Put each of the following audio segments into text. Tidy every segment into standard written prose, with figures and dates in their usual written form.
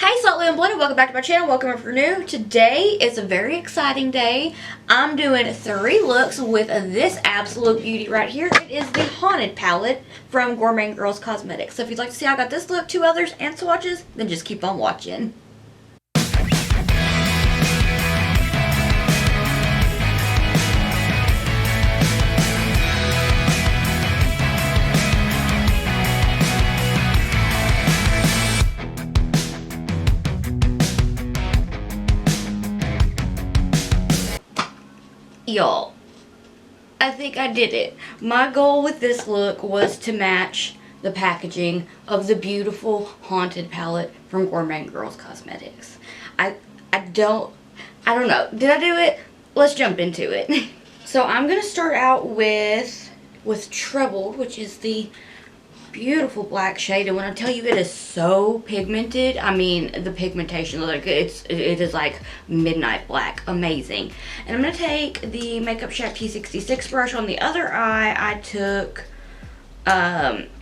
Hey Saltly and Blended, welcome back to my channel. Welcome if you're new. Today is a very exciting day. I'm doing 3 looks with this absolute beauty right here. It is the Haunted palette from Gourmande Girls Cosmetics. So if you'd like to see how I got this look, 2 others, and swatches, then just keep on watching. Y'all, I think I did it. My goal with this look was to match the packaging of the beautiful Haunted palette from Gourmande Girls Cosmetics. I don't know. Did I do it? Let's jump into it. So I'm gonna start out with Troubled, which is the beautiful black shade, and when I tell you it is so pigmented, I mean the pigmentation, like it is like midnight black, amazing. And I'm gonna take the Makeup Shack T66 brush. On the other eye I took the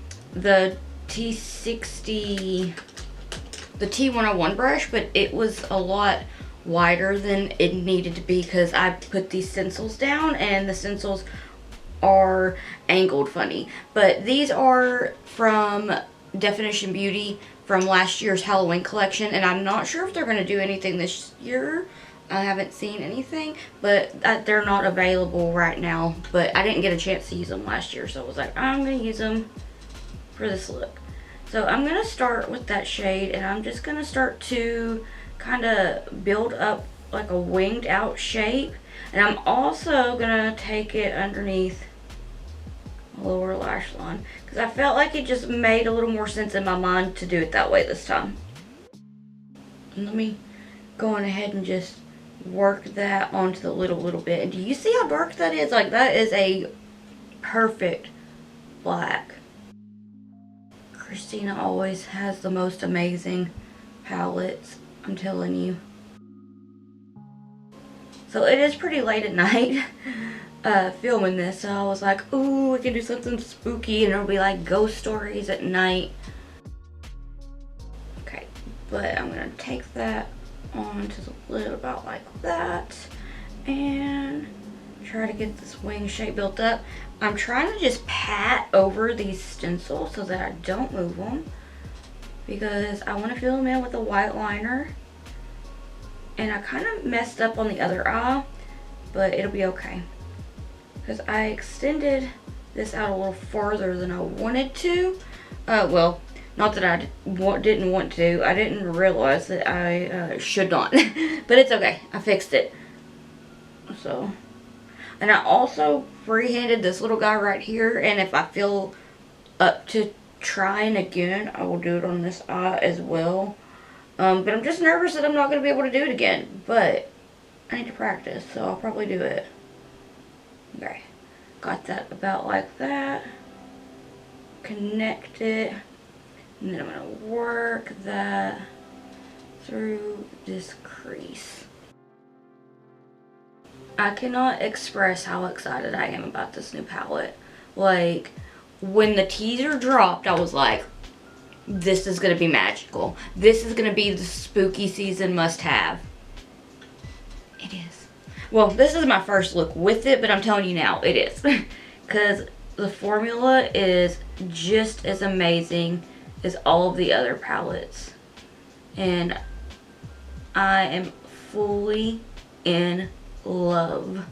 T101 brush, but it was a lot wider than it needed to be because I put these stencils down and the stencils are angled funny. But these are from Definition Beauty from last year's Halloween collection, and I'm not sure if they're going to do anything this year. I haven't seen anything, but they're not available right now. But I didn't get a chance to use them last year, so I was like, I'm going to use them for this look. So I'm going to start with that shade, and I'm just going to start to kind of build up like a winged out shape. And I'm also going to take it underneath lower lash line because I felt like it just made a little more sense in my mind to do it that way this time. And let me go on ahead and just work that onto the lid a little bit. And do you see how dark that is? Like, that is a perfect black. Christina always has the most amazing palettes, I'm telling you. So it is pretty late at night filming this, so I was like, ooh, we can do something spooky and it'll be like ghost stories at night. Okay, but I'm gonna take that onto the lid about like that and try to get this wing shape built up. I'm trying to just pat over these stencils so that I don't move them because I want to fill them in with a white liner. And I kind of messed up on the other eye, but it'll be okay. Because I extended this out a little farther than I wanted to. Well, not that I didn't want to. I didn't realize that I should not. But it's okay. I fixed it. So, and I also freehanded this little guy right here. And if I feel up to trying again, I will do it on this eye as well. But I'm just nervous that I'm not going to be able to do it again. But I need to practice, so I'll probably do it. Okay. Got that about like that. Connect it. And then I'm going to work that through this crease. I cannot express how excited I am about this new palette. Like, when the teaser dropped, I was like, this is going to be magical. This is going to be the spooky season must-have. It is. Well, this is my first look with it, but I'm telling you now, it is. Because the formula is just as amazing as all of the other palettes. And I am fully in love.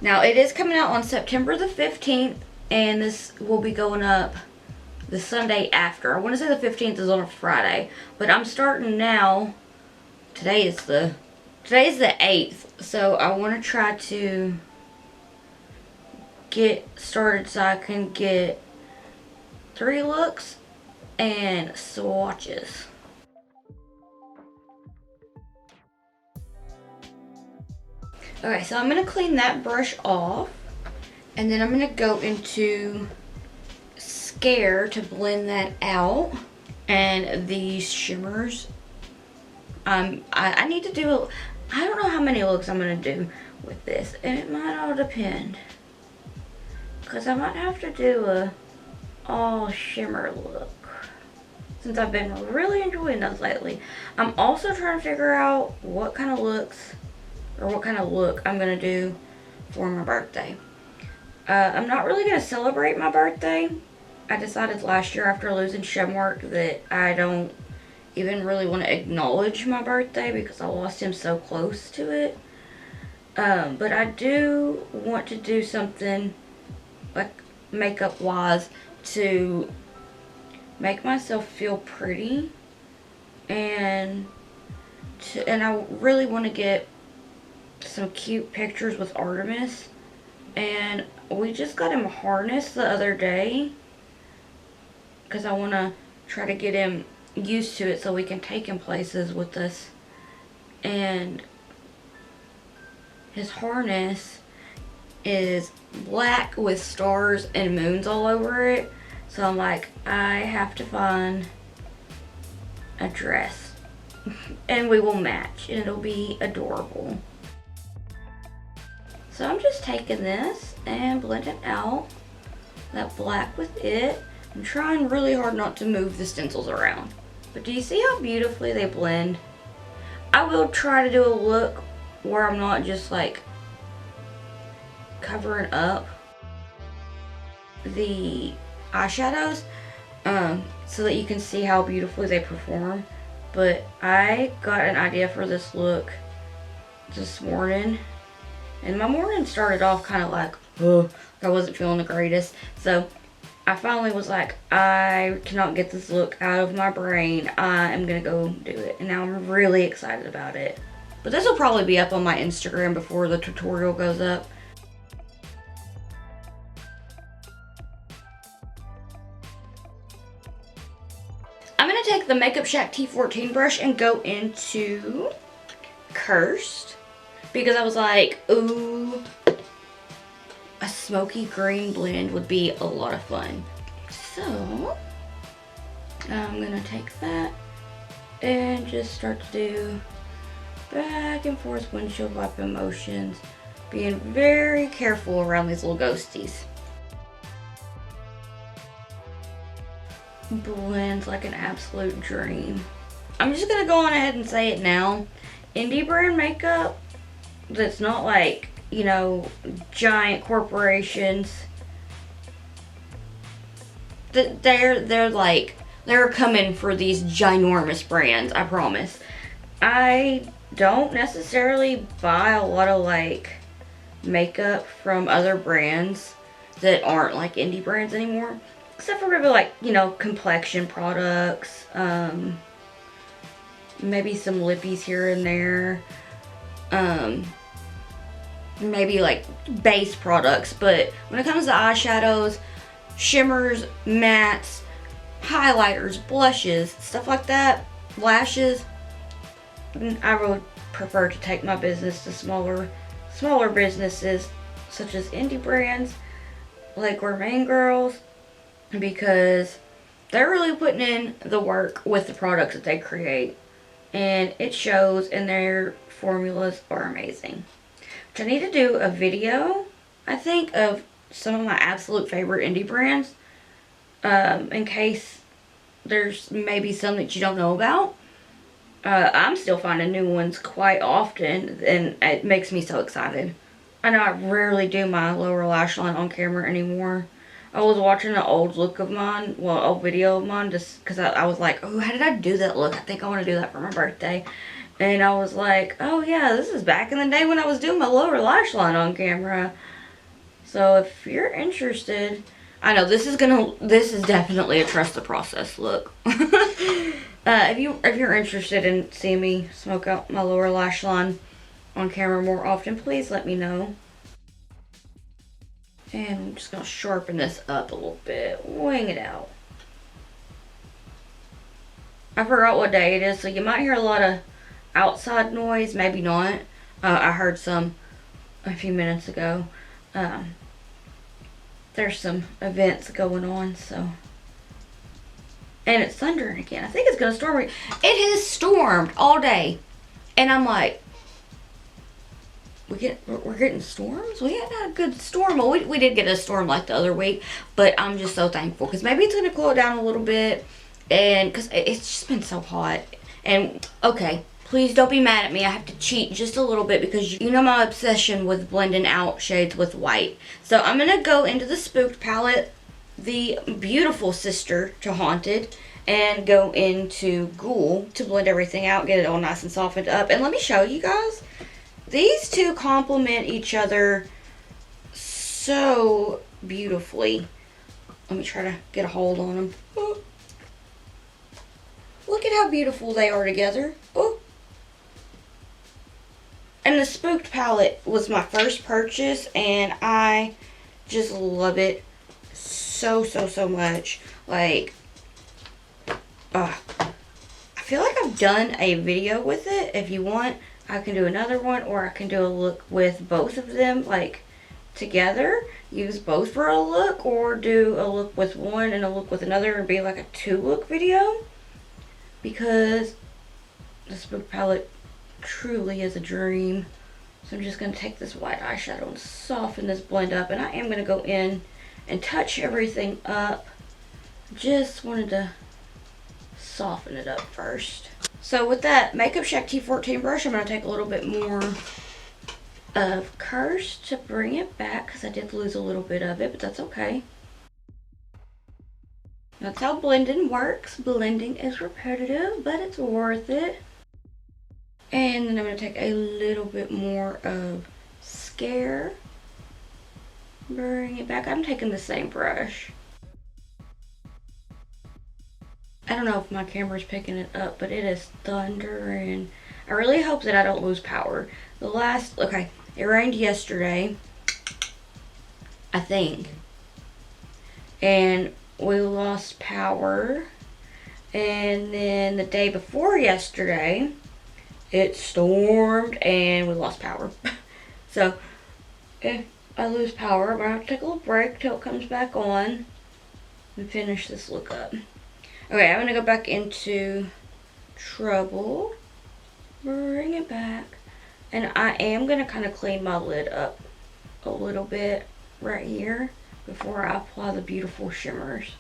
Now, it is coming out on September the 15th, and this will be going up the Sunday after. I want to say the 15th is on a Friday, but I'm starting now. Today's the 8th, so I want to try to get started so I can get 3 looks and swatches. Okay, so I'm going to clean that brush off, and then I'm going to go into Scare to blend that out. And these shimmers, I need to do, I don't know how many looks I'm going to do with this, and it might all depend, because I might have to do a all shimmer look. since I've been really enjoying those lately. I'm also trying to figure out what kind of looks, or what kind of look I'm going to do for my birthday. I'm not really going to celebrate my birthday. I decided last year after losing Shemwork that I don't even really want to acknowledge my birthday because I lost him so close to it. But I do want to do something like makeup wise to make myself feel pretty, and I really want to get some cute pictures with Artemis. And we just got him a harness the other day because I want to try to get him used to it so we can take him places with us. And his harness is black with stars and moons all over it. So I'm like, I have to find a dress and we will match and it'll be adorable. So I'm just taking this and blending out that black with it. I'm trying really hard not to move the stencils around. But do you see how beautifully they blend? I will try to do a look where I'm not just like covering up the eyeshadows so that you can see how beautifully they perform. But I got an idea for this look this morning, and my morning started off kind of like, oh, I wasn't feeling the greatest. So I finally was like, I cannot get this look out of my brain. I am gonna go do it. And now I'm really excited about it. But this will probably be up on my Instagram before the tutorial goes up. I'm gonna take the Makeup Shack T14 brush and go into Cursed, because I was like, ooh, a smoky green blend would be a lot of fun. So I'm gonna take that and just start to do back and forth windshield wiping motions, being very careful around these little ghosties. Blends like an absolute dream. I'm just gonna go on ahead and say it now. Indie brand makeup that's not like, you know, giant corporations, they're coming for these ginormous brands, I promise. I don't necessarily buy a lot of like makeup from other brands that aren't like indie brands anymore, except for maybe like, you know, complexion products, maybe some lippies here and there, maybe like base products. But when it comes to eyeshadows, shimmers, mattes, highlighters, blushes, stuff like that, lashes, I would prefer to take my business to smaller businesses such as indie brands like Gourmande Girls, because they're really putting in the work with the products that they create, and it shows, and their formulas are amazing. Which I need to do a video, I think, of some of my absolute favorite indie brands, in case there's maybe some that you don't know about. I'm still finding new ones quite often, and it makes me so excited. I know I rarely do my lower lash line on camera anymore. I was watching an old look of mine, well, old video of mine, just because I was like, oh, how did I do that look? I think I want to do that for my birthday. And I was like, oh yeah, this is back in the day when I was doing my lower lash line on camera. So if you're interested, I know this is definitely a trust the process look. If you're interested in seeing me smoke out my lower lash line on camera more often, please let me know. And I'm just gonna sharpen this up a little bit, wing it out. I forgot what day it is, so you might hear a lot of outside noise, maybe not. I heard some a few minutes ago. There's some events going on, so. And it's thundering again. I think it's gonna storm. It has stormed all day, and I'm like, we're getting storms. We hadn't had a good storm. Well, we did get a storm like the other week, but I'm just so thankful because maybe it's gonna cool it down a little bit, And because it's just been so hot. And okay, please don't be mad at me. I have to cheat just a little bit because you know my obsession with blending out shades with white. So I'm going to go into the Spooked palette, the beautiful sister to Haunted, and go into Ghoul to blend everything out, get it all nice and softened up. And let me show you guys. These two complement each other so beautifully. Let me try to get a hold on them. Oh. Look at how beautiful they are together. Oh. And the Spooked palette was my first purchase, and I just love it so much. Like, I feel like I've done a video with it. If you want, I can do another one, or I can do a look with both of them, like, together. Use both for a look, or do a look with one and a look with another, and be like a 2-look video. Because the Spooked palette truly is a dream. So I'm just going to take this white eyeshadow and soften this blend up. And I am going to go in and touch everything up. Just wanted to soften it up first. So with that Makeup Shack T14 brush, I'm going to take a little bit more of Curse to bring it back. Because I did lose a little bit of it, but that's okay. That's how blending works. Blending is repetitive, but it's worth it. And then I'm going to take a little bit more of Scare. Bring it back. I'm taking the same brush. I don't know if my camera's picking it up, but it is thundering. I really hope that I don't lose power. Okay, it rained yesterday, I think. And we lost power, and then the day before yesterday it stormed and we lost power. So if I lose power, I'm gonna have to take a little break till it comes back on and finish this look up. Okay, I'm gonna go back into Trouble, bring it back, and I am gonna kind of clean my lid up a little bit right here before I apply the beautiful shimmers.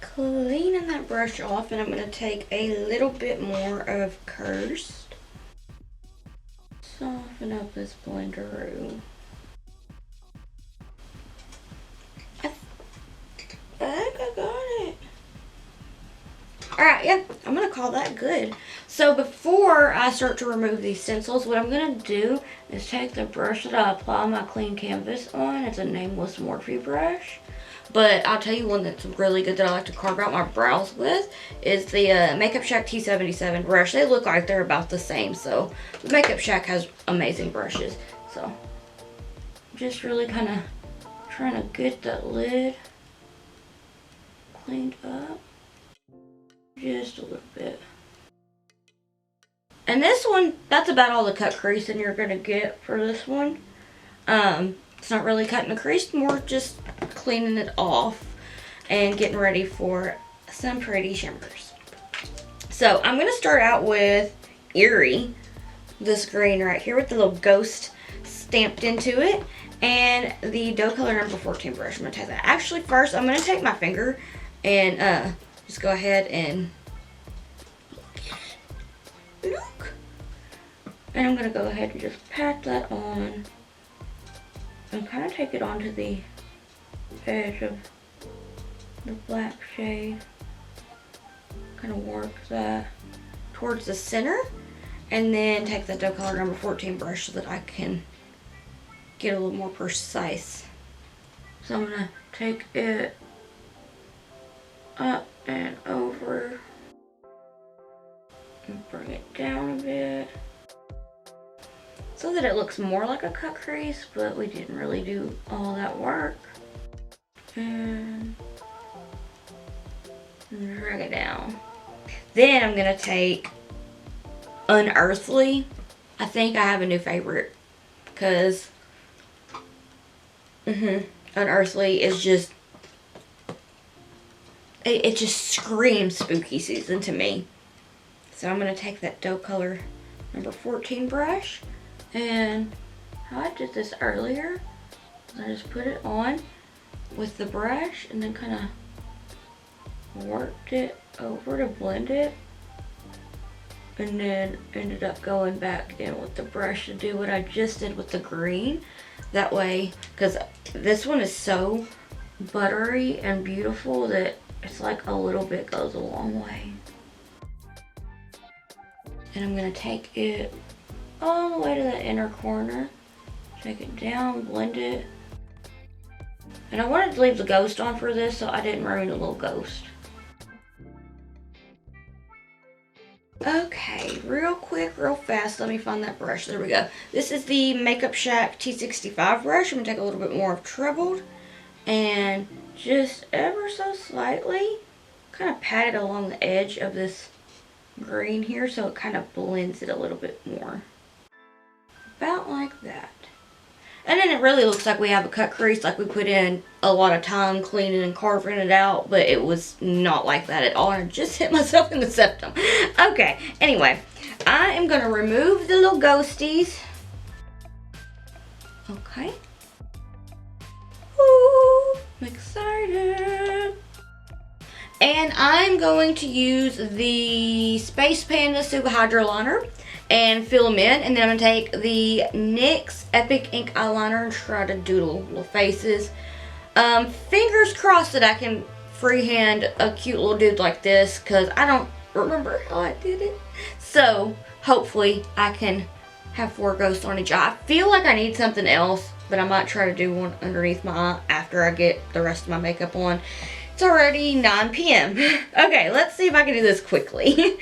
Cleaning that brush off, and I'm going to take a little bit more of Cursed. Soften up this blenderoo. I think I got it. Alright, yeah, I'm going to call that good. So before I start to remove these stencils, what I'm going to do is take the brush that I apply my clean canvas on. It's a Nameless Morphe brush. But I'll tell you one that's really good that I like to carve out my brows with is the Makeup Shack T77 brush. They look like they're about the same. So the Makeup Shack has amazing brushes. So just really kind of trying to get that lid cleaned up. Just a little bit. And this one, that's about all the cut creasing you're going to get for this one. It's not really cutting the crease, more just cleaning it off and getting ready for some pretty shimmers. So I'm going to start out with Eerie, this green right here with the little ghost stamped into it, and the dough color number 14 brush. I'm going to take that. Actually, first I'm going to take my finger and just go ahead and look. And I'm going to go ahead and just pat that on and kind of take it onto the edge of the black shade. Kind of work that towards the center, and then take the dough color number 14 brush so that I can get a little more precise. So I'm gonna take it up and over and bring it down a bit so that it looks more like a cut crease, but we didn't really do all that work. And drag it down. Then I'm gonna take Unearthly. I think I have a new favorite because Unearthly is just, it just screams spooky season to me. So I'm gonna take that dough color number 14 brush, and how I did this earlier, I just put it on with the brush and then kind of worked it over to blend it. And then ended up going back in with the brush to do what I just did with the green. That way, because this one is so buttery and beautiful that it's like a little bit goes a long way. And I'm gonna take it all the way to the inner corner. Take it down, blend it. And I wanted to leave the ghost on for this so I didn't ruin the little ghost. Okay, real quick, real fast, let me find that brush. There we go. This is the Makeup Shack T65 brush. I'm going to take a little bit more of Troubled and just ever so slightly kind of pat it along the edge of this green here so it kind of blends it a little bit more. About like that. And then it really looks like we have a cut crease, like we put in a lot of time cleaning and carving it out, but it was not like that at all, and I just hit myself in the septum. Okay, anyway, I am going to remove the little ghosties. Okay. Ooh, I'm excited. And I'm going to use the Space Panda Super Hydro Liner and fill them in. And then I'm going to take the NYX Epic Ink Eyeliner and try to doodle little faces. Fingers crossed that I can freehand a cute little dude like this, because I don't remember how I did it. So hopefully I can have 4 ghosts on each eye. I feel like I need something else, but I might try to do one underneath my eye after I get the rest of my makeup on. It's already 9 p.m. Okay, let's see if I can do this quickly.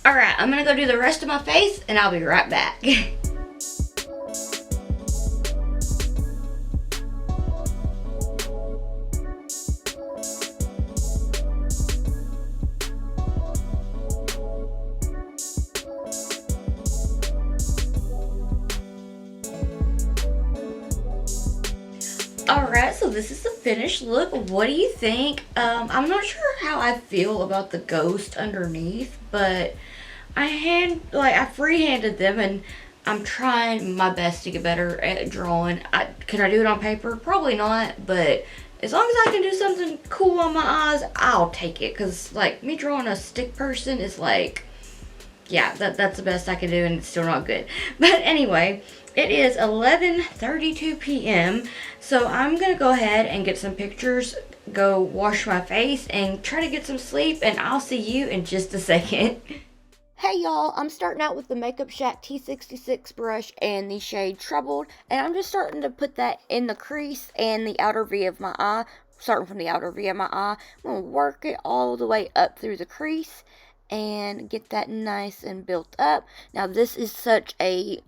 Alright, I'm gonna go do the rest of my face and I'll be right back. Alright, so this is the finished look. What do you think? I'm not sure how I feel about the ghost underneath, but I freehanded them, and I'm trying my best to get better at drawing. Can I do it on paper? Probably not, but as long as I can do something cool on my eyes, I'll take it. Cause like me drawing a stick person is like, yeah, that's the best I can do, and it's still not good. But anyway, it is 11:32 p.m. So I'm gonna go ahead and get some pictures, go wash my face, and try to get some sleep. And I'll see you in just a second. Hey y'all, I'm starting out with the Makeup Shack T66 brush and the shade Troubled, and I'm just starting to put that in the crease and the outer V of my eye. Starting from the outer V of my eye, I'm going to work it all the way up through the crease and get that nice and built up. Now this is such a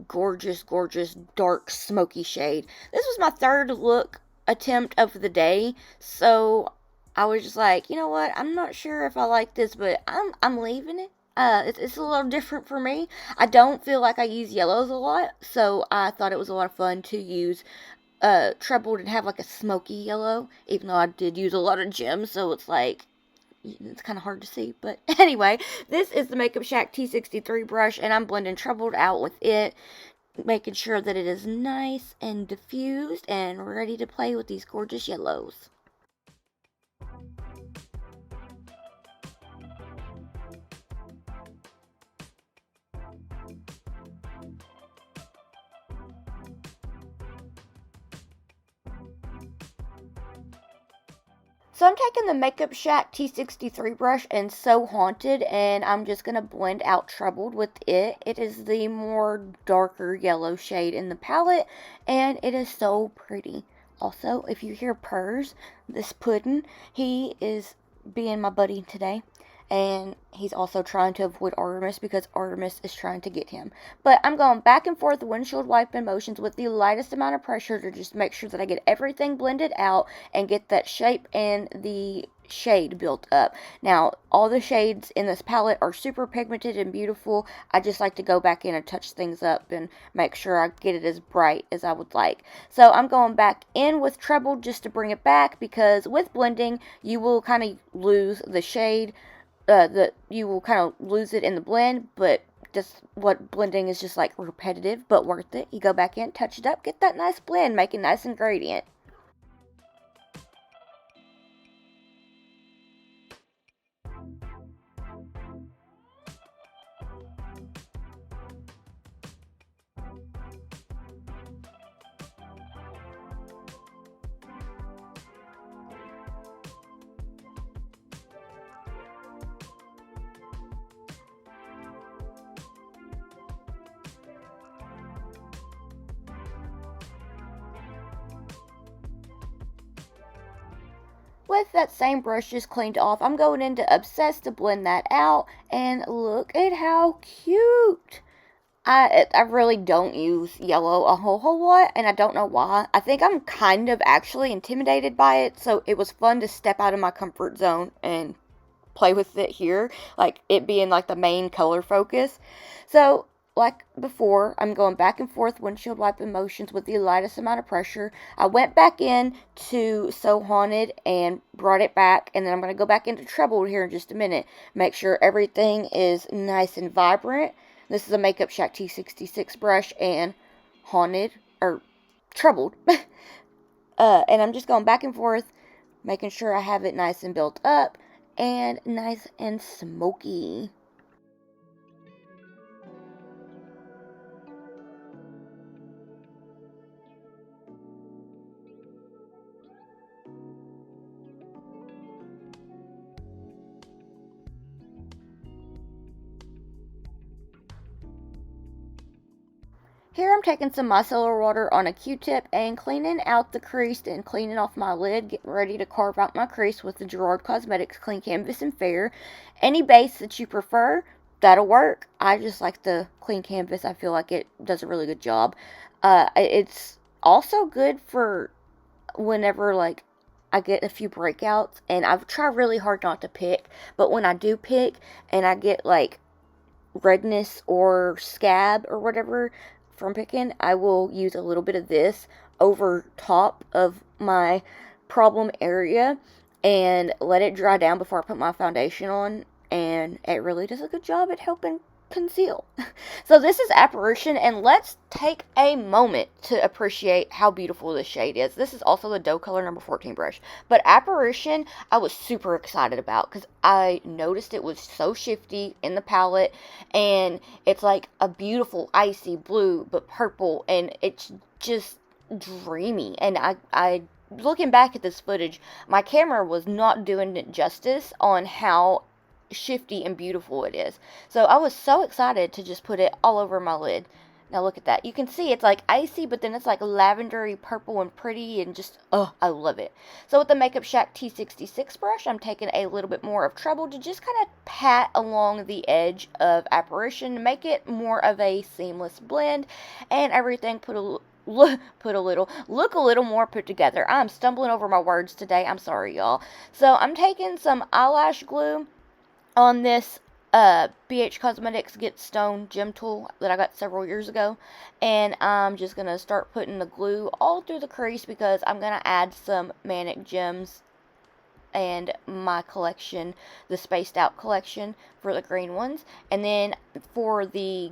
gorgeous, gorgeous, dark, smoky shade. This was my third look attempt of the day, so I was just like, you know what, I'm not sure if I like this, but I'm leaving it. It's a little different for me. I don't feel like I use yellows a lot, so I thought it was a lot of fun to use Troubled and have like a smoky yellow, even though I did use a lot of gems, so it's like, it's kind of hard to see. But anyway, this is the Makeup Shack T63 brush, and I'm blending Troubled out with it, making sure that it is nice and diffused and ready to play with these gorgeous yellows. So I'm taking the Makeup Shack T63 brush and So Haunted, and I'm just going to blend out Troubled with it. It is the more darker yellow shade in the palette, and it is so pretty. Also, if you hear purrs, this pudding, he is being my buddy today. And he's also trying to avoid Artemis because Artemis is trying to get him. But I'm going back and forth windshield wiping motions with the lightest amount of pressure to just make sure that I get everything blended out and get that shape and the shade built up. Now, all the shades in this palette are super pigmented and beautiful. I just like to go back in and touch things up and make sure I get it as bright as I would like. So I'm going back in with Troubled just to bring it back, because with blending, you will kind of lose the shade. You will kind of lose it in the blend, but just what blending is just like repetitive, but worth it. You go back in, touch it up, get that nice blend, make a nice ingredient. With that same brush just cleaned off, I'm going into Obsess to blend that out, and look at how cute! I really don't use yellow a whole lot, and I don't know why. I think I'm kind of actually intimidated by it, so it was fun to step out of my comfort zone and play with it here, like it being like the main color focus. So like before, I'm going back and forth windshield wiping motions with the lightest amount of pressure. I went back in to So Haunted and brought it back, and then I'm going to go back into Troubled here in just a minute. Make sure everything is nice and vibrant. This is a Makeup Shack T66 brush and Haunted, or Troubled. And I'm just going back and forth, making sure I have it nice and built up and nice and smoky. Here I'm taking some micellar water on a Q-tip and cleaning out the crease and cleaning off my lid, getting ready to carve out my crease with the Gerard Cosmetics Clean Canvas and Fair. Any base that you prefer, that'll work. I just like the clean canvas. I feel like it does a really good job. It's also good for whenever, like, I get a few breakouts, and I've tried really hard not to pick, but when I do pick and I get like redness or scab or whatever from picking, I will use a little bit of this over top of my problem area and let it dry down before I put my foundation on, and it really does a good job at helping conceal. So this is Apparition, and let's take a moment to appreciate how beautiful this shade is. This is also the Doe Color number 14 brush, but Apparition I was super excited about because I noticed it was so shifty in the palette, and it's like a beautiful icy blue but purple, and it's just dreamy. And I looking back at this footage, my camera was not doing it justice on how shifty and beautiful it is. So I was so excited to just put it all over my lid. Now look at that. You can see it's like icy, but then it's like lavendery purple and pretty, and just, oh, I love it. So with the Makeup Shack T66 brush, I'm taking a little bit more of Treble to just kind of pat along the edge of Apparition to make it more of a seamless blend, and everything look a little more put together. I'm stumbling over my words today. I'm sorry, y'all. So I'm taking some eyelash glue on this BH Cosmetics Get Stone gem tool that I got several years ago, and I'm just going to start putting the glue all through the crease because I'm going to add some Manic Gems and my collection, the Spaced Out collection, for the green ones. And then for the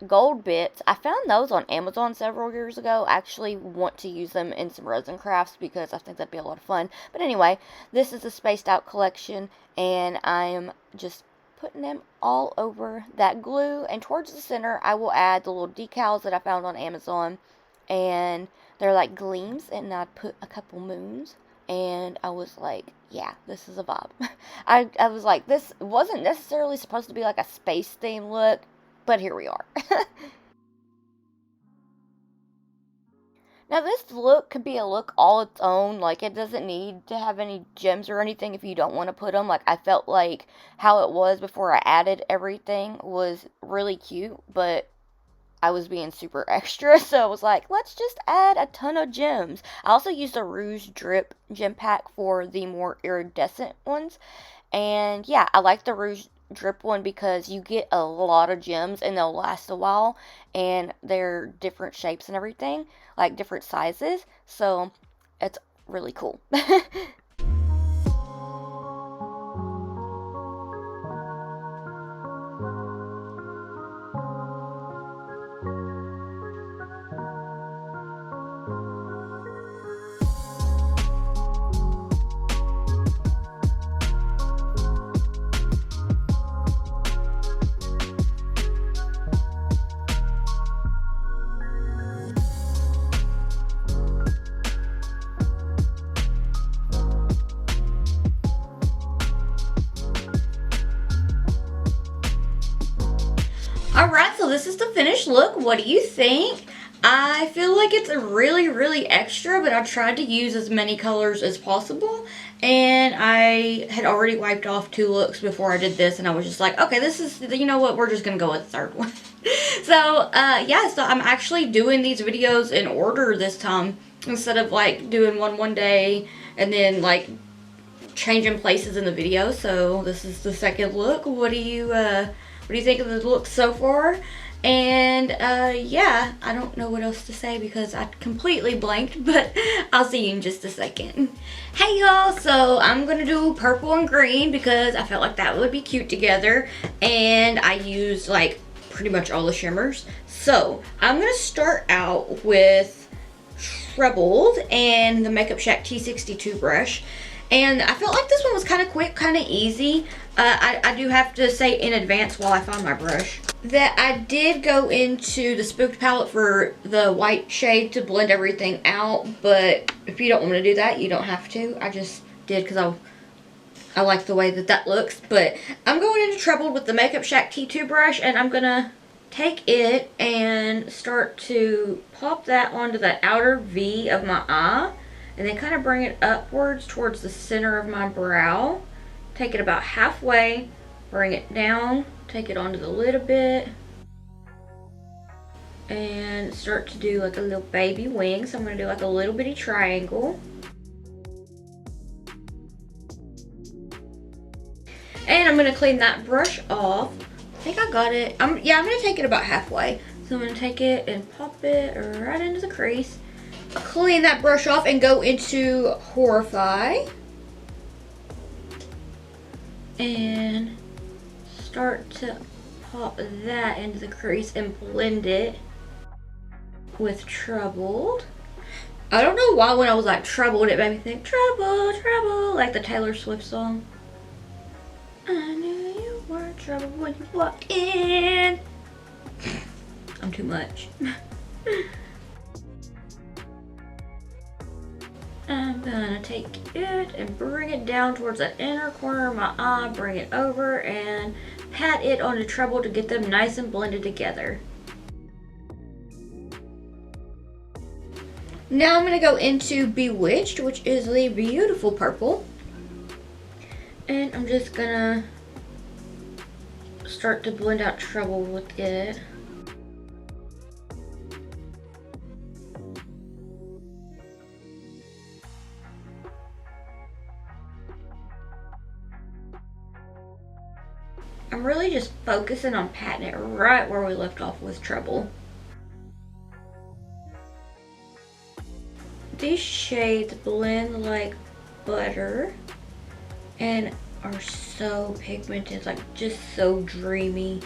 gold bits, I found those on Amazon several years ago. I actually want to use them in some resin crafts because I think that'd be a lot of fun. But anyway, this is a Spaced Out collection, and I'm just putting them all over that glue, and towards the center I will add the little decals that I found on Amazon, and they're like gleams, and I put a couple moons, and I was like, yeah, this is a vibe. I was like, this wasn't necessarily supposed to be like a space theme look, but here we are. Now this look could be a look all its own. Like, it doesn't need to have any gems or anything if you don't want to put them. Like, I felt like how it was before I added everything was really cute, but I was being super extra, so I was like, let's just add a ton of gems. I also used a Rouge Drip gem pack for the more iridescent ones, and yeah, I like the Rouge Drip one because you get a lot of gems and they'll last a while, and they're different shapes and everything, like different sizes, so it's really cool. Alright, so this is the finished look. What do you think? I feel like it's really extra, but I tried to use as many colors as possible, and I had already wiped off 2 looks before I did this, and I was just like, okay, this is, you know what, we're just gonna go with the 3rd one. So yeah, so I'm actually doing these videos in order this time, instead of like doing one day and then like changing places in the video. So this is the 2nd look. What do you think of the look so far? And yeah, I don't know what else to say because I completely blanked, but I'll see you in just a second. Hey y'all, so I'm gonna do purple and green because I felt like that would be cute together, and I used like pretty much all the shimmers. So I'm gonna start out with Trebled and the Makeup Shack T62 brush. And I felt like this one was kind of quick, kind of easy. I do have to say in advance while I find my brush that I did go into the Spooked palette for the white shade to blend everything out. But if you don't want to do that, you don't have to. I just did because I like the way that looks. But I'm going into Trebled with the Makeup Shack T2 brush, and I'm going to take it and start to pop that onto the outer V of my eye. And then kind of bring it upwards towards the center of my brow. Take it about halfway, bring it down take it onto the lid a bit and start to do like a little baby wing. So I'm gonna do like a little bitty triangle. And I'm gonna clean that brush off. I think I got it. I'm gonna take it about halfway. So I'm gonna take it and pop it right into the crease. Clean that brush off and go into Horrify. And start to pop that into the crease and blend it with Troubled. I don't know why when I was like Troubled, it made me think Trouble, Trouble, like the Taylor Swift song. I knew you were trouble when you walked in. I'm too much. I'm gonna take it and bring it down towards that inner corner of my eye, bring it over and pat it onto Trouble to get them nice and blended together. Now I'm gonna go into Bewitched, which is the beautiful purple. And I'm just gonna start to blend out Trouble with it. I'm really just focusing on patting it right where we left off with Trouble. These shades blend like butter and are so pigmented, like just so dreamy.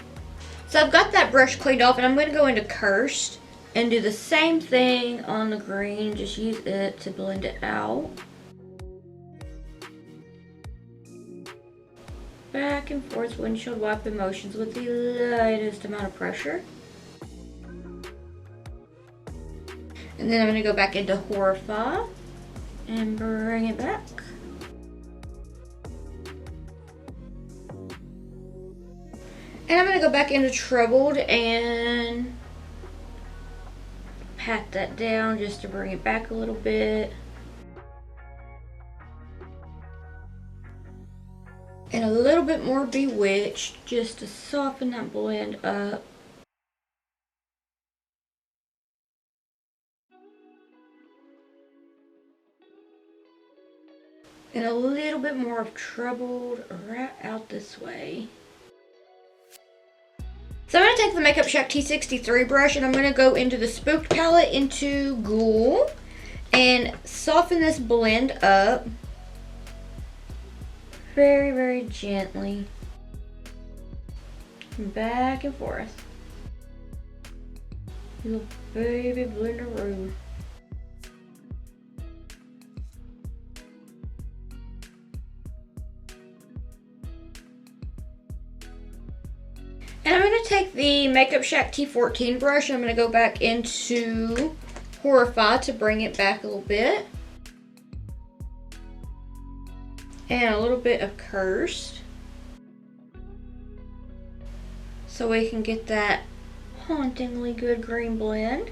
So I've got that brush cleaned off and I'm going to go into Cursed and do the same thing on the green, just use it to blend it out. Back and forth windshield wipe motions with the lightest amount of pressure. And then I'm going to go back into Horrify and bring it back. And I'm going to go back into Troubled and pat that down just to bring it back a little bit. And a little bit more Bewitched just to soften that blend up. And a little bit more of Troubled right out this way. So I'm going to take the Makeup Shack T63 brush and I'm going to go into the Spooked palette into Ghoul and soften this blend up very, very gently. Back and forth. Little baby blenderoo. And I'm going to take the Makeup Shack T14 brush and I'm going to go back into Horrify to bring it back a little bit. And a little bit of Cursed. So we can get that hauntingly good green blend.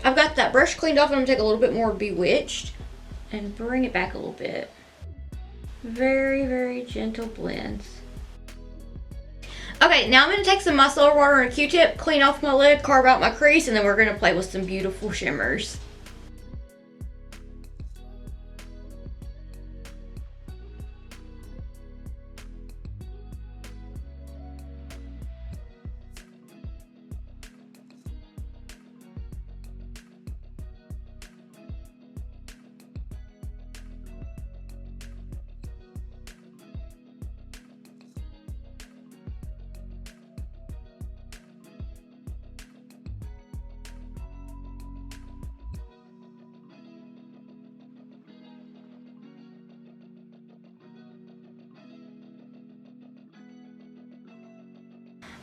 I've got that brush cleaned off and I'm going to take a little bit more Bewitched and bring it back a little bit. Very, very gentle blends. Okay, now I'm going to take some micellar water and a Q-tip, clean off my lid, carve out my crease, and then we're going to play with some beautiful shimmers.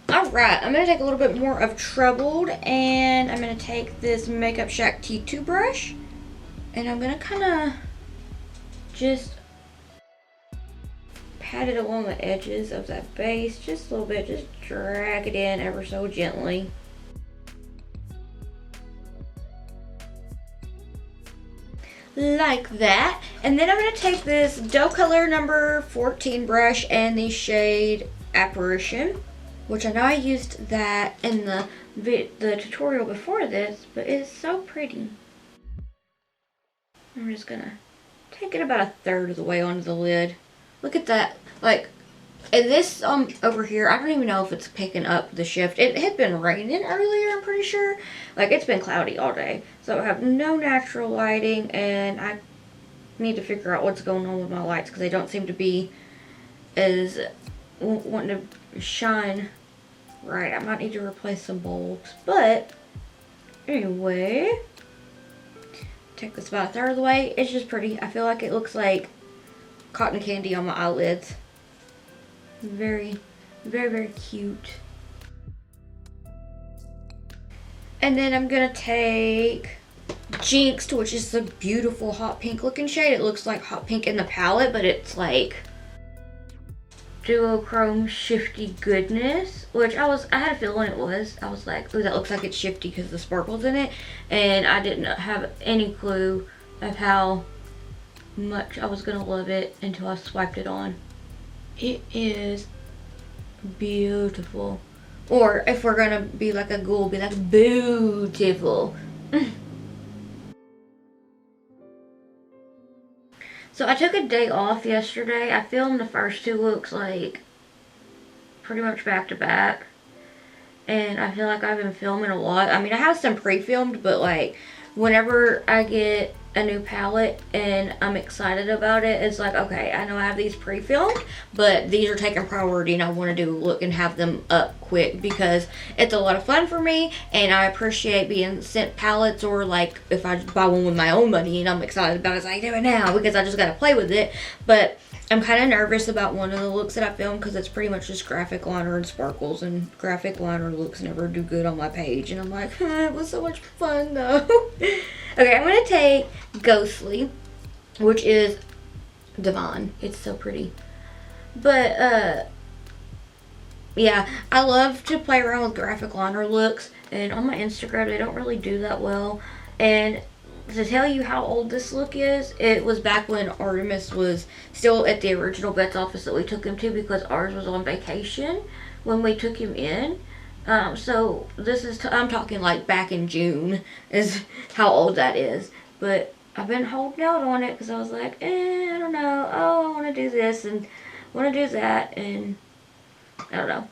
Alright, I'm going to take a little bit more of Troubled and I'm going to take this Makeup Shack T2 brush and I'm going to kind of just pat it along the edges of that base just a little bit, just drag it in ever so gently. like that. And then I'm going to take this Doe Color number 14 brush and the shade Apparition, which I know I used that in the tutorial before this, but it's so pretty. I'm just going to take it about a third of the way onto the lid. Look at that. Like, and this over here, I don't even know if it's picking up the shift. It had been raining earlier, I'm pretty sure. Like, it's been cloudy all day. So I have no natural lighting, and I need to figure out what's going on with my lights because they don't seem to be as wanting to shine right. I might need to replace some bulbs. But anyway, take this about a third of the way. It's just pretty. I feel like it looks like cotton candy on my eyelids. Very, very, very cute. And then I'm gonna take Jinxed, which is the beautiful hot pink looking shade. It looks like hot pink in the palette, but it's like duochrome shifty goodness, which I had a feeling it was. I was like, ooh, that looks like it's shifty because the sparkles in it, and I didn't have any clue of how much I was gonna love it until I swiped it on. It is beautiful. Or if we're gonna be like a ghoul, be like beautiful. So I took a day off yesterday. I filmed the first two looks like pretty much back to back. And I feel like I've been filming a lot. I mean, I have some pre-filmed, but like whenever I get a new palette and I'm excited about it, it's like, okay, I know I have these pre-filmed, but these are taking priority and I want to do a look and have them up quick because it's a lot of fun for me and I appreciate being sent palettes, or like if I buy one with my own money and I'm excited about it, it's like, do it now because I just got to play with it. But I'm kind of nervous about one of the looks that I filmed because it's pretty much just graphic liner and sparkles, and graphic liner looks never do good on my page, and I'm like, it was so much fun though. Okay, I'm going to take Ghostly, which is divine. It's so pretty. But, yeah, I love to play around with graphic liner looks, and on my Instagram they don't really do that well. And to tell you how old this look is, it was back when Artemis was still at the original vet's office that we took him to, because ours was on vacation when we took him in. So this is, I'm talking like back in June is how old that is. But I've been holding out on it because I was like, I don't know. Oh, I want to do this and want to do that, and I don't know.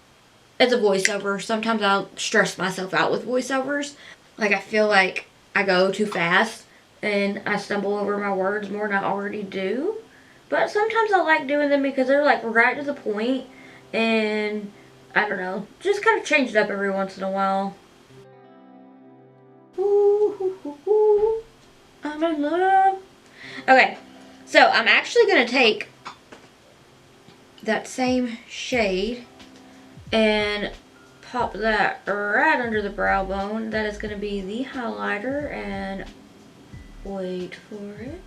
It's a voiceover. Sometimes I'll stress myself out with voiceovers. Like, I feel like I go too fast and I stumble over my words more than I already do. But sometimes I like doing them because they're like right to the point, and I don't know, just kind of change it up every once in a while. Ooh, ooh, ooh, ooh. I'm in love. Okay, so I'm actually going to take that same shade and pop that right under the brow bone. That is going to be the highlighter, and wait for it.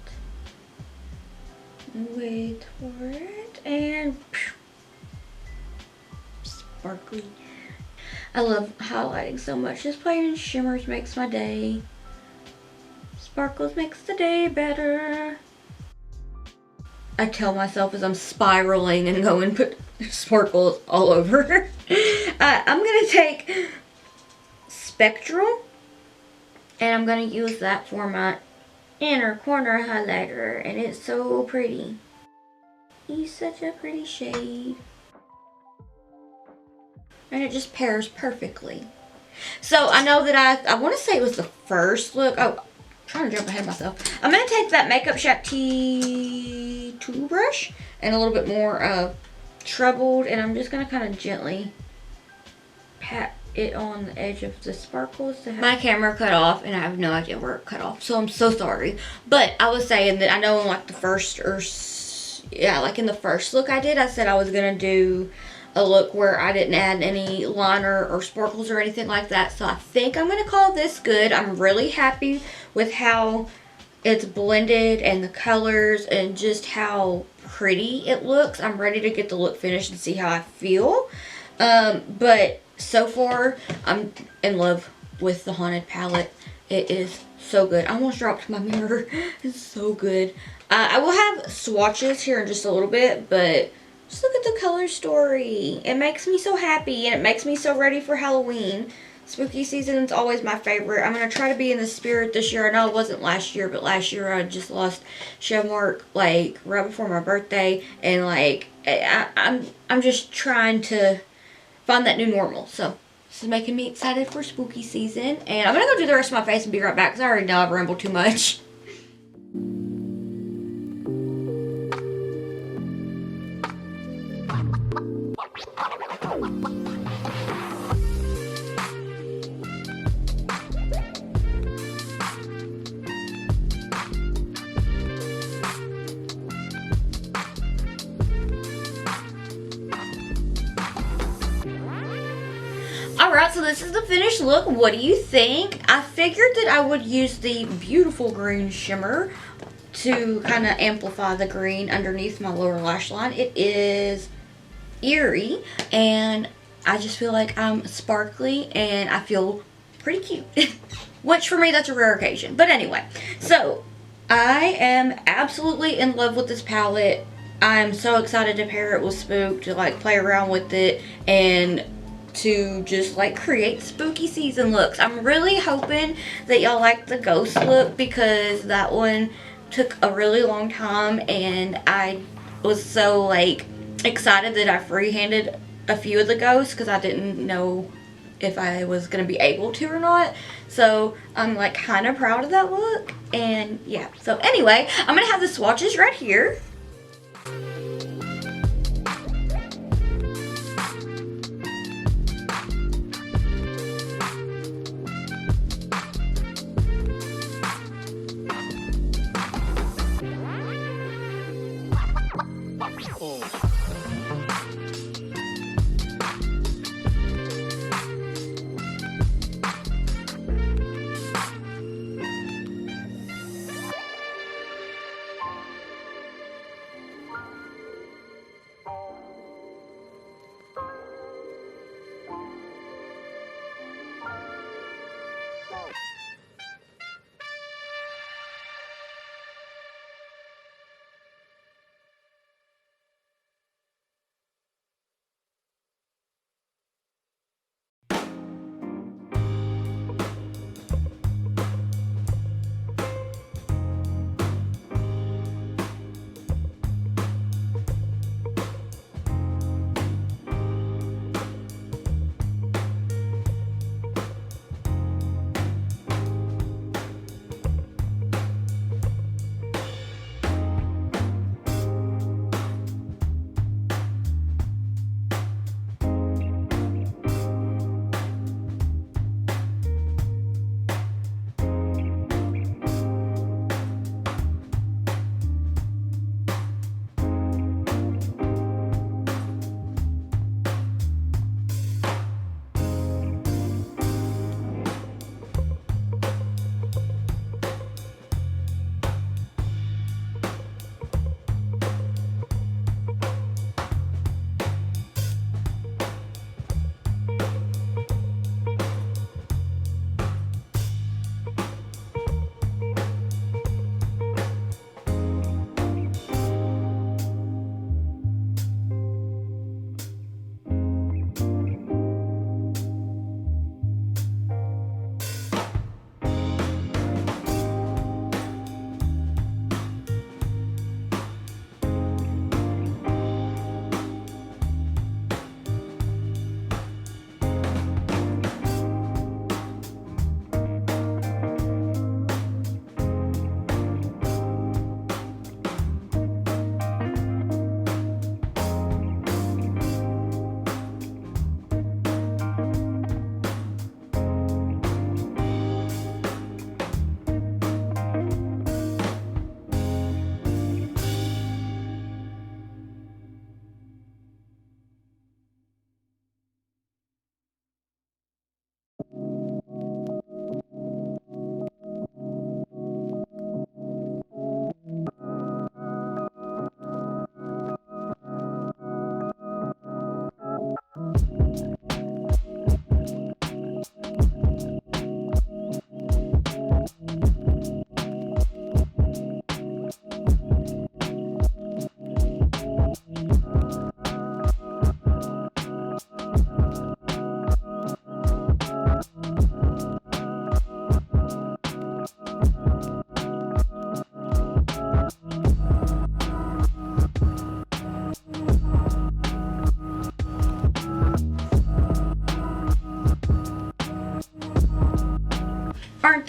Wait for it, and sparkly. I love highlighting so much. Just playing in shimmers makes my day. Sparkles makes the day better. I tell myself as I'm spiraling and go and put sparkles all over. I'm going to take Spectral, and I'm going to use that for my inner corner highlighter, and it's so pretty. He's such a pretty shade. And it just pairs perfectly. So I know that I want to say it was the first look. Oh, I'm trying to jump ahead of myself. I'm going to take that Makeup Shack T2 brush and a little bit more trebled, and I'm just going to kind of gently pat it on the edge of the sparkles. My camera cut off and I have no idea where it cut off, so I'm so sorry. But I was saying that I know in like the first, like in the first look I did, I said I was going to do a look where I didn't add any liner or sparkles or anything like that. So I think I'm going to call this good. I'm really happy with how it's blended and the colors and just how pretty it looks. I'm ready to get the look finished and see how I feel. But so far, I'm in love with the Haunted palette. It is so good. I almost dropped my mirror. It's so good. I will have swatches here in just a little bit, but just look at the color story. It makes me so happy, and it makes me so ready for Halloween. Spooky season is always my favorite. I'm going to try to be in the spirit this year. I know it wasn't last year, but last year I just lost Chef Mark, like, right before my birthday. And, like, I'm just trying to find that new normal. So, this is making me excited for spooky season. And I'm going to go do the rest of my face and be right back because I already know I've rambled too much. Alright, so this is the finished look. What do you think? I figured that I would use the beautiful green shimmer to kind of amplify the green underneath my lower lash line. It is eerie, and I just feel like I'm sparkly, and I feel pretty cute. Which, for me, that's a rare occasion. But anyway, so I am absolutely in love with this palette. I'm so excited to pair it with Spook, to like play around with it, and to just like create spooky season looks. I'm really hoping that y'all like the ghost look, because that one took a really long time, and I was so like excited that I freehanded a few of the ghosts because I didn't know if I was gonna be able to or not. So I'm like kind of proud of that look. And yeah, so anyway, I'm gonna have the swatches right here.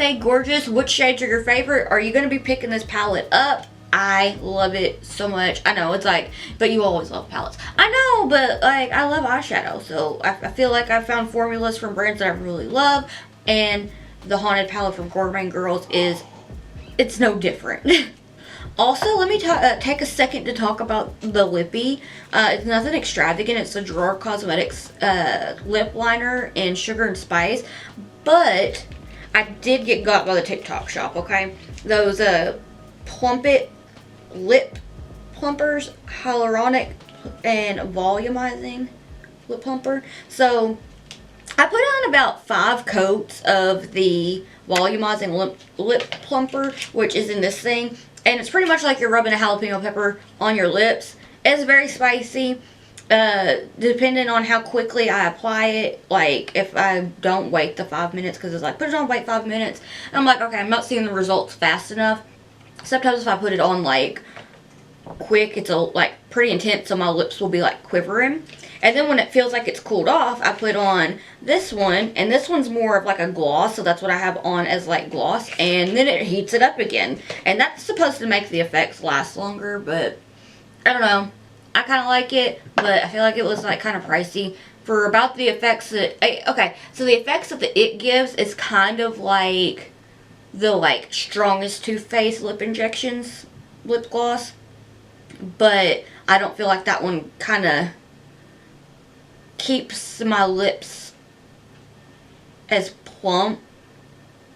stay gorgeous. Which shades are your favorite? Are you going to be picking this palette up? I love it so much. I know, it's like, but you always love palettes. I know, but like, I love eyeshadow. So I feel like I've found formulas from brands that I really love. And the Haunted palette from Gourmande Girls it's no different. Also, let me take a second to talk about the lippy. It's nothing extravagant. It's the Drawer Cosmetics lip liner in Sugar and Spice. But I did get got by the TikTok shop, okay? Those Plump It lip plumpers, hyaluronic and volumizing lip plumper. So I put on about 5 coats of the volumizing lip plumper, which is in this thing, and it's pretty much like you're rubbing a jalapeno pepper on your lips. It's very spicy. Depending on how quickly I apply it, like if I don't wait the 5 minutes, because it's like put it on, wait 5 minutes, and I'm like, okay, I'm not seeing the results fast enough. Sometimes if I put it on like quick, it's like pretty intense, so my lips will be like quivering. And then when it feels like it's cooled off, I put on this one, and this one's more of like a gloss, so that's what I have on as like gloss, and then it heats it up again. And that's supposed to make the effects last longer, but I don't know. I kind of like it, but I feel like it was like kind of pricey for about the effects that, okay, so the effects that it gives is kind of like the like strongest Too Faced lip injections lip gloss, but I don't feel like that one kind of keeps my lips as plump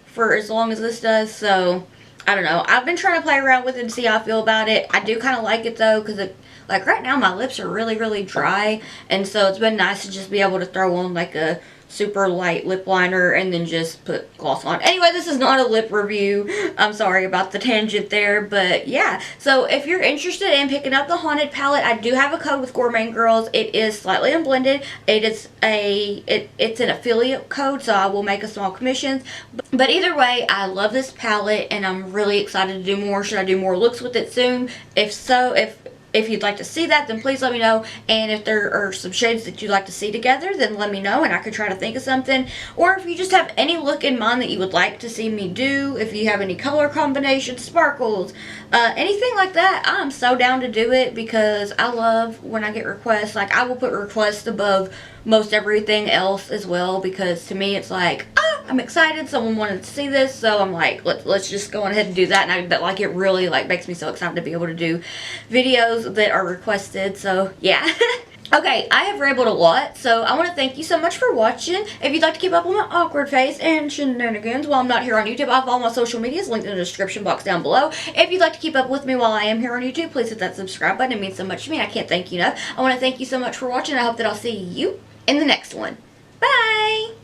for as long as this does. So I don't know, I've been trying to play around with it and see how I feel about it. I do kind of like it though, because it, like right now my lips are really dry, and so it's been nice to just be able to throw on like a super light lip liner and then just put gloss on. Anyway, this is not a lip review. I'm sorry about the tangent there, but yeah. So if you're interested in picking up the Haunted palette, I do have a code with Gourmande Girls. It is slightly unblended. It is it's an affiliate code, so I will make a small commission. But either way, I love this palette and I'm really excited to do more. Should I do more looks with it soon? If so, if you'd like to see that, then please let me know. And if there are some shades that you'd like to see together, then let me know and I could try to think of something. Or if you just have any look in mind that you would like to see me do, if you have any color combinations, sparkles, anything like that, I'm so down to do it, because I love when I get requests. Like, I will put requests above most everything else as well, because to me it's like, I'm excited, someone wanted to see this, so I'm like, let's just go on ahead and do that. And that like, it really like makes me so excited to be able to do videos that are requested. So yeah. Okay, I have rambled a lot, so I want to thank you so much for watching. If you'd like to keep up with my awkward face and shenanigans while I'm not here on YouTube, I have all my social medias linked in the description box down below. If you'd like to keep up with me while I am here on YouTube, please hit that subscribe button. It means so much to me. I can't thank you enough. I want to thank you so much for watching. I hope that I'll see you in the next one. Bye!